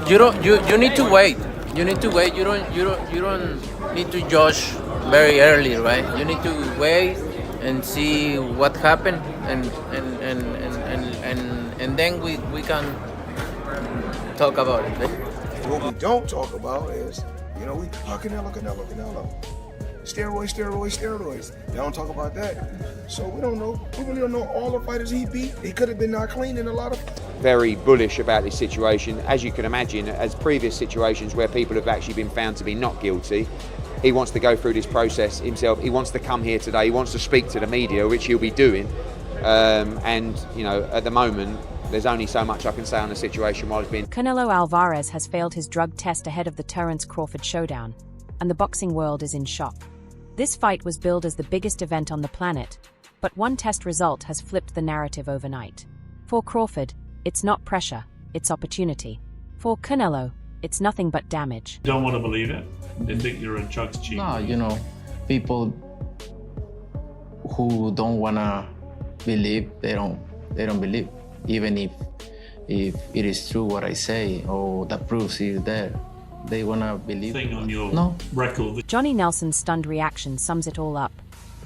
You need to wait. You need to wait. You don't need to judge very early, right? You need to wait and see what happened, and then we can talk about it. What we don't talk about is, we Canelo. Steroids. They don't talk about that. So we don't know. We really don't know all the fighters he beat. He could have been not clean in a lot of. Very bullish about this situation. As you can imagine, as previous situations where people have actually been found to be not guilty, he wants to go through this process himself. He wants to come here today. He wants to speak to the media, which he'll be doing. At the moment, there's only so much I can say on the situation while it's been. Canelo Alvarez has failed his drug test ahead of the Terence Crawford showdown, and the boxing world is in shock. This fight was billed as the biggest event on the planet, but one test result has flipped the narrative overnight. For Crawford, it's not pressure, it's opportunity. For Canelo, it's nothing but damage. Don't want to believe it. They think you're a drugs cheat. No, people who don't wanna believe, they don't believe. Even if it is true what I say or the proof is there, they wanna believe. Thing on your record. Johnny Nelson's stunned reaction sums it all up.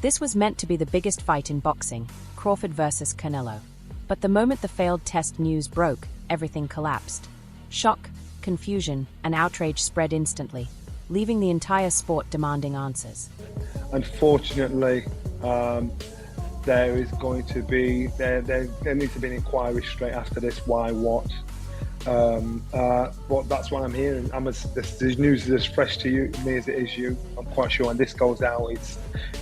This was meant to be the biggest fight in boxing, Crawford versus Canelo. But the moment the failed test news broke, everything collapsed. Shock, confusion, and outrage spread instantly, leaving the entire sport demanding answers. Unfortunately, there needs to be an inquiry straight after this. Why, what? But that's what I'm hearing. This news is as fresh to me as it is you. I'm quite sure when this goes out,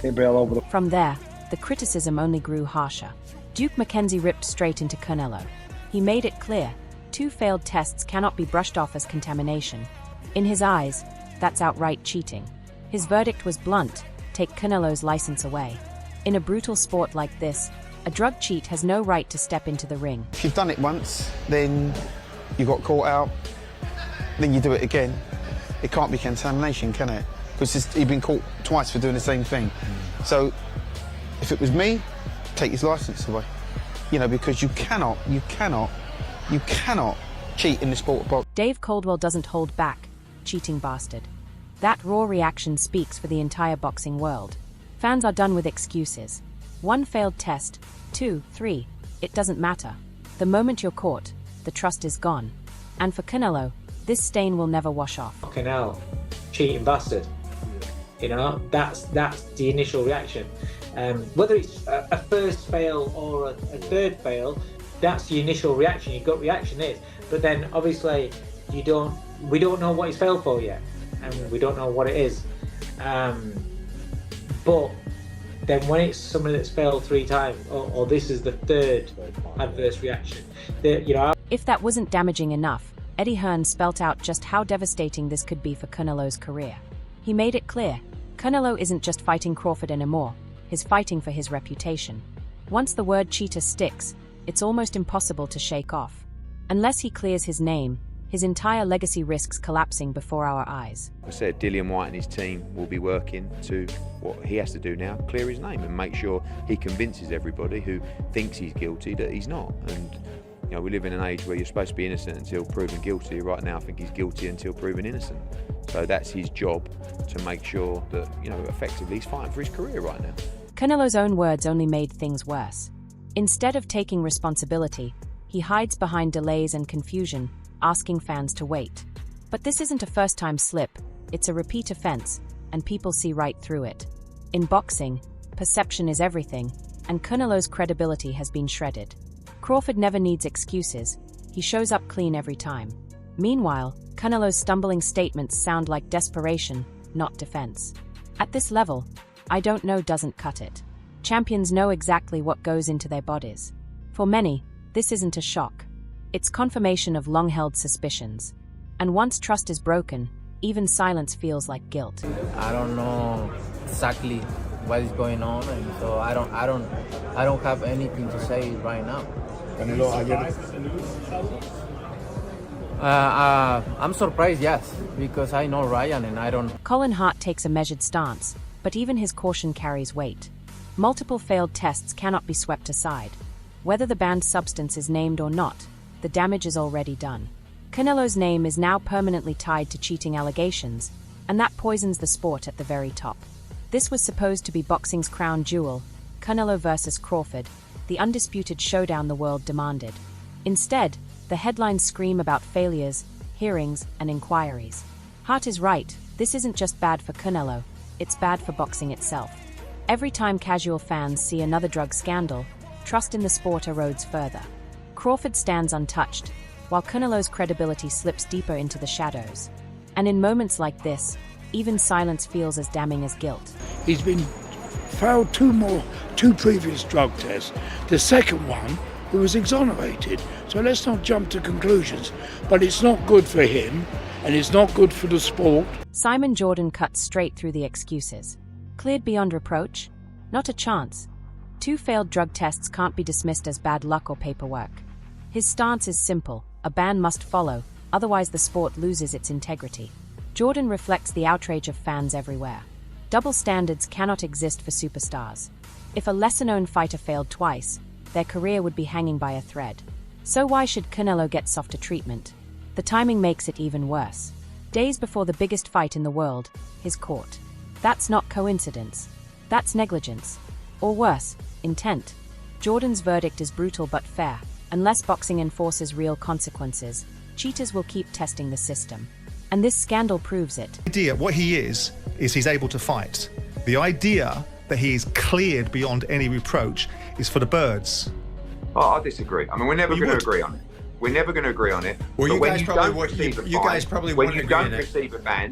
it'll be all over the. From there, the criticism only grew harsher. Duke McKenzie ripped straight into Canelo. He made it clear, 2 failed tests cannot be brushed off as contamination. In his eyes, that's outright cheating. His verdict was blunt: take Canelo's license away. In a brutal sport like this, a drug cheat has no right to step into the ring. If you've done it once, then you got caught out, then you do it again. It can't be contamination, can it? Because you've been caught twice for doing the same thing. So, if it was me, take his license away. Because you cannot cheat in the sport of boxing. Dave Caldwell doesn't hold back, cheating bastard. That raw reaction speaks for the entire boxing world. Fans are done with excuses. 1 failed test, 2, 3, it doesn't matter. The moment you're caught, the trust is gone. And for Canelo, this stain will never wash off. Canelo, cheating bastard. That's the initial reaction. Whether it's a first fail or a third fail, that's the initial reaction. Your gut reaction is. But then obviously we don't know what he's failed for yet, and we don't know what it is. But then when it's someone that's failed 3 times, or this is the 3rd adverse reaction, If that wasn't damaging enough, Eddie Hearn spelt out just how devastating this could be for Canelo's career. He made it clear, Canelo isn't just fighting Crawford anymore, he's fighting for his reputation. Once the word cheater sticks, it's almost impossible to shake off. Unless he clears his name, his entire legacy risks collapsing before our eyes. I said Dillian White and his team will be working to what he has to do now, clear his name and make sure he convinces everybody who thinks he's guilty that he's not. And we live in an age where you're supposed to be innocent until proven guilty. Right now I think he's guilty until proven innocent. So that's his job, to make sure that, effectively he's fighting for his career right now. Canelo's own words only made things worse. Instead of taking responsibility, he hides behind delays and confusion, asking fans to wait. But this isn't a first-time slip, it's a repeat offense, and people see right through it. In boxing, perception is everything, and Canelo's credibility has been shredded. Crawford never needs excuses, he shows up clean every time. Meanwhile, Canelo's stumbling statements sound like desperation, not defense. At this level, I don't know doesn't cut it. Champions know exactly what goes into their bodies. For many, this isn't a shock. It's confirmation of long-held suspicions. And once trust is broken, even silence feels like guilt. I don't know exactly what is going on, and so I don't have anything to say right now. I'm surprised, yes, because I know Ryan and I don't. Colin Hart takes a measured stance, but even his caution carries weight. Multiple failed tests cannot be swept aside. Whether the banned substance is named or not, the damage is already done. Canelo's name is now permanently tied to cheating allegations, and that poisons the sport at the very top. This was supposed to be boxing's crown jewel, Canelo versus Crawford, the undisputed showdown the world demanded. Instead, the headlines scream about failures, hearings, and inquiries. Hart is right, this isn't just bad for Canelo, it's bad for boxing itself. Every time casual fans see another drug scandal, trust in the sport erodes further. Crawford stands untouched, while Canelo's credibility slips deeper into the shadows. And in moments like this, even silence feels as damning as guilt. He's been failed two previous drug tests. The second one, he was exonerated. So let's not jump to conclusions. But it's not good for him, and it's not good for the sport. Simon Jordan cuts straight through the excuses. Cleared beyond reproach? Not a chance. 2 failed drug tests can't be dismissed as bad luck or paperwork. His stance is simple: a ban must follow, otherwise the sport loses its integrity. Jordan reflects the outrage of fans everywhere. Double standards cannot exist for superstars. If a lesser-known fighter failed twice, their career would be hanging by a thread. So why should Canelo get softer treatment? The timing makes it even worse. Days before the biggest fight in the world, he's caught. That's not coincidence. That's negligence. Or worse, intent. Jordan's verdict is brutal but fair. Unless boxing enforces real consequences, cheaters will keep testing the system. And this scandal proves it. What he is he's able to fight. The idea that he is cleared beyond any reproach is for the birds. Oh, I disagree. I mean, we're never going to agree on it. We're never going to agree on it. Well, but you when guys you probably don't would. receive a You fine, guys probably when wouldn't you agree don't on it. receive a ban,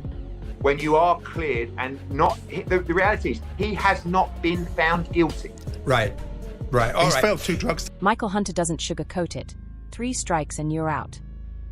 when you are cleared and not, the reality is he has not been found guilty. Right. All He's right. failed 2 drugs. Michael Hunter doesn't sugarcoat it. 3 strikes and you're out.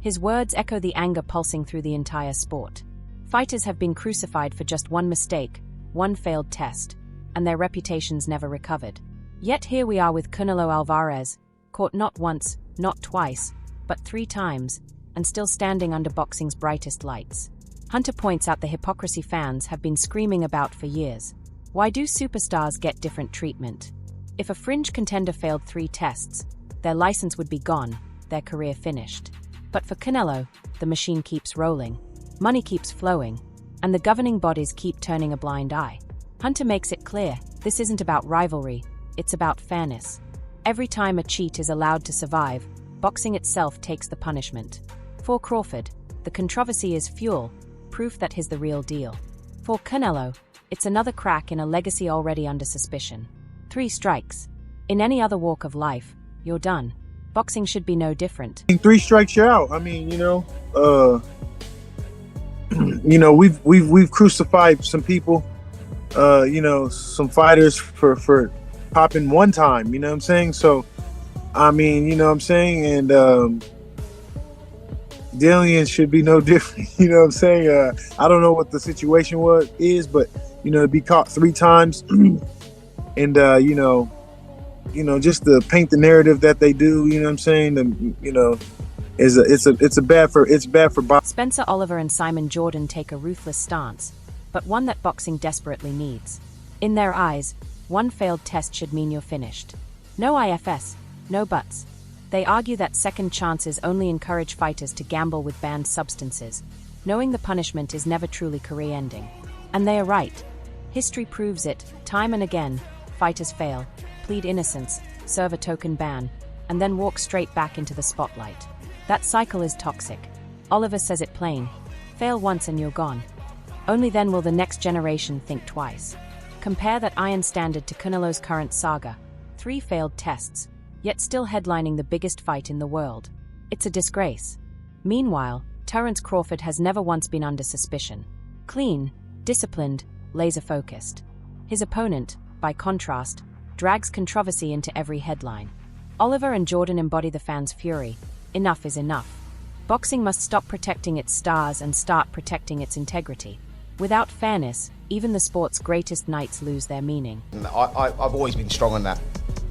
His words echo the anger pulsing through the entire sport. Fighters have been crucified for just one mistake, one failed test, and their reputations never recovered. Yet here we are with Canelo Alvarez, caught not once, not twice, but 3 times, and still standing under boxing's brightest lights. Hunter points out the hypocrisy fans have been screaming about for years. Why do superstars get different treatment? If a fringe contender failed 3 tests, their license would be gone, their career finished. But for Canelo, the machine keeps rolling, money keeps flowing, and the governing bodies keep turning a blind eye. Hunter makes it clear, this isn't about rivalry, it's about fairness. Every time a cheat is allowed to survive, boxing itself takes the punishment. For Crawford, the controversy is fuel, proof that he's the real deal. For Canelo, it's another crack in a legacy already under suspicion. 3 strikes. In any other walk of life, you're done. Boxing should be no different. 3 strikes, you're out. I mean, we've crucified some people, some fighters for popping 1 time, you know what I'm saying? So, I mean, you know what I'm saying? And Dillian should be no different, you know what I'm saying? I don't know what the situation is, but, to be caught 3 times and, just to paint the narrative that they do, you know what I'm saying? It's bad for boxing. Spencer Oliver and Simon Jordan take a ruthless stance, but one that boxing desperately needs. In their eyes, 1 failed test should mean you're finished. No IFS, no buts. They argue that second chances only encourage fighters to gamble with banned substances, knowing the punishment is never truly career-ending. And they are right. History proves it, time and again. Fighters fail, plead innocence, serve a token ban, and then walk straight back into the spotlight. That cycle is toxic. Oliver says it plain. Fail once and you're gone. Only then will the next generation think twice. Compare that iron standard to Canelo's current saga. 3 failed tests, yet still headlining the biggest fight in the world. It's a disgrace. Meanwhile, Terence Crawford has never once been under suspicion. Clean, disciplined, laser-focused. His opponent, by contrast, drags controversy into every headline. Oliver and Jordan embody the fans' fury. Enough is enough. Boxing must stop protecting its stars and start protecting its integrity. Without fairness, even the sport's greatest nights lose their meaning. I've always been strong on that.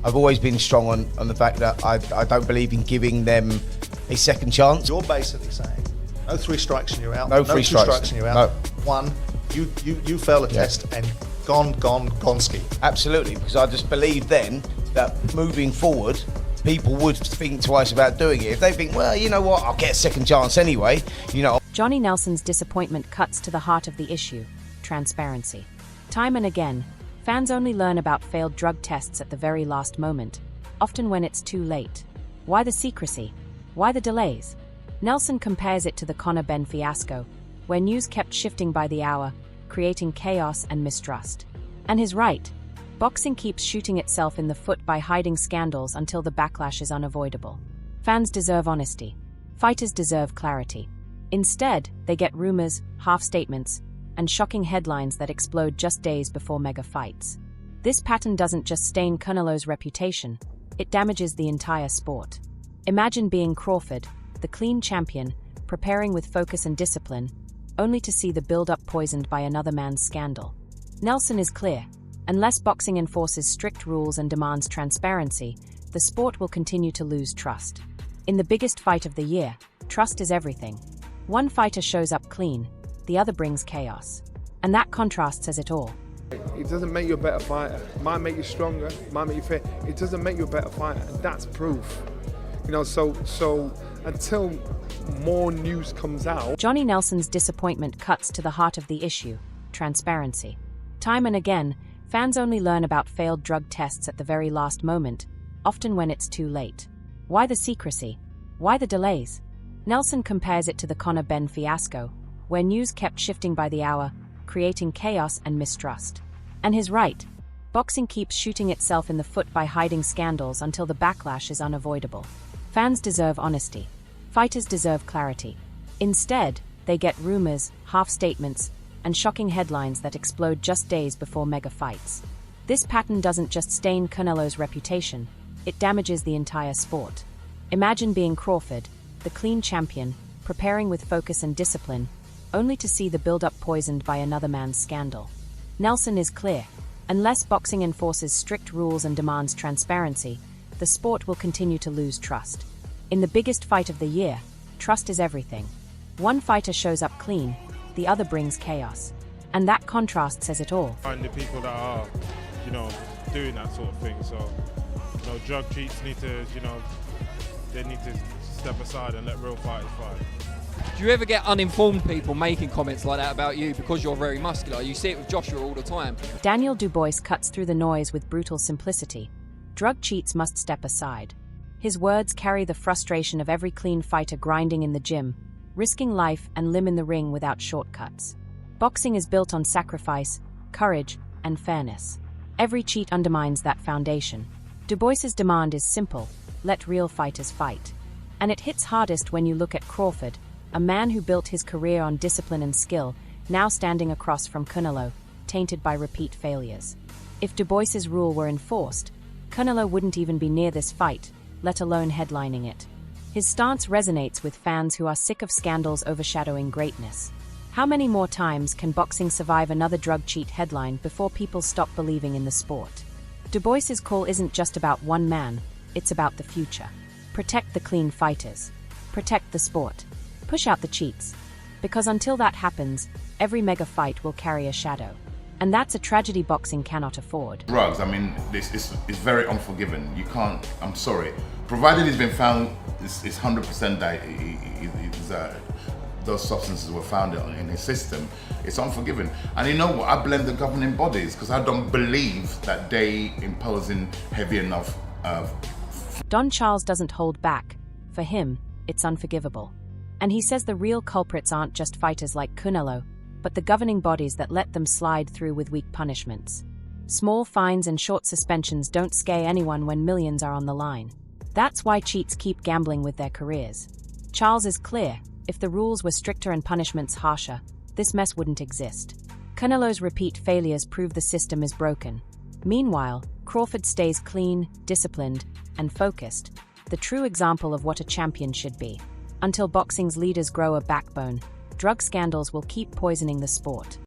I've always been strong on the fact that I don't believe in giving them a second chance. You're basically saying, no 3 strikes and you're out. No 3 strikes. 2 strikes and you're out. No. 1, you fail a test and gone ski. Absolutely, because I just believe then that moving forward, people would think twice about doing it. If they think, well, you know what, I'll get a second chance anyway, you know. Johnny Nelson's disappointment cuts to the heart of the issue: transparency. Time and again, fans only learn about failed drug tests at the very last moment, often when it's too late. Why the secrecy? Why the delays? Nelson compares it to the Conor Ben fiasco, where news kept shifting by the hour, creating chaos and mistrust. And he's right. Boxing keeps shooting itself in the foot by hiding scandals until the backlash is unavoidable. Fans deserve honesty. Fighters deserve clarity. Instead, they get rumors, half-statements, and shocking headlines that explode just days before mega fights. This pattern doesn't just stain Canelo's reputation, it damages the entire sport. Imagine being Crawford, the clean champion, preparing with focus and discipline, only to see the build-up poisoned by another man's scandal. Nelson is clear. Unless boxing enforces strict rules and demands transparency, the sport will continue to lose trust. In the biggest fight of the year, trust is everything. One fighter shows up clean, the other brings chaos. And that contrast says it all. It doesn't make you a better fighter. It might make you stronger, it might make you fit. It doesn't make you a better fighter, and that's proof. You know, so until more news comes out. Johnny Nelson's disappointment cuts to the heart of the issue: transparency. Time and again, fans only learn about failed drug tests at the very last moment, often when it's too late. Why the secrecy? Why the delays? Nelson compares it to the Conor Ben fiasco, where news kept shifting by the hour, creating chaos and mistrust. And he's right. Boxing keeps shooting itself in the foot by hiding scandals until the backlash is unavoidable. Fans deserve honesty. Fighters deserve clarity. Instead, they get rumors, half-statements, and shocking headlines that explode just days before mega fights. This pattern doesn't just stain Canelo's reputation, it damages the entire sport. Imagine being Crawford, the clean champion, preparing with focus and discipline, only to see the build-up poisoned by another man's scandal. Nelson is clear. Unless boxing enforces strict rules and demands transparency, the sport will continue to lose trust. In the biggest fight of the year, trust is everything. One fighter shows up clean, the other brings chaos. And that contrast says it all. Find the people that are, doing that sort of thing. So, drug cheats need to, they need to step aside and let real fighters fight. Do you ever get uninformed people making comments like that about you because you're very muscular? You see it with Joshua all the time. Daniel Dubois cuts through the noise with brutal simplicity. Drug cheats must step aside. His words carry the frustration of every clean fighter grinding in the gym, risking life and limb in the ring without shortcuts. Boxing is built on sacrifice, courage, and fairness. Every cheat undermines that foundation. Dubois's demand is simple: let real fighters fight. And it hits hardest when you look at Crawford, a man who built his career on discipline and skill, now standing across from Canelo, tainted by repeat failures. If Dubois's rule were enforced, Canelo wouldn't even be near this fight, let alone headlining it. His stance resonates with fans who are sick of scandals overshadowing greatness. How many more times can boxing survive another drug cheat headline before people stop believing in the sport? Dubois's call isn't just about one man, it's about the future. Protect the clean fighters. Protect the sport. Push out the cheats. Because until that happens, every mega fight will carry a shadow. And that's a tragedy boxing cannot afford. Drugs, this is very unforgiving. You can't, I'm sorry. Provided it's been found, it's 100% that those substances were found in his system, it's unforgiving. And you know what, I blame the governing bodies because I don't believe that they imposing heavy enough. Don Charles doesn't hold back. For him, it's unforgivable. And he says the real culprits aren't just fighters like Canelo, but the governing bodies that let them slide through with weak punishments. Small fines and short suspensions don't scare anyone when millions are on the line. That's why cheats keep gambling with their careers. Charles is clear: if the rules were stricter and punishments harsher, this mess wouldn't exist. Canelo's repeat failures prove the system is broken. Meanwhile, Crawford stays clean, disciplined, and focused, the true example of what a champion should be. Until boxing's leaders grow a backbone, drug scandals will keep poisoning the sport.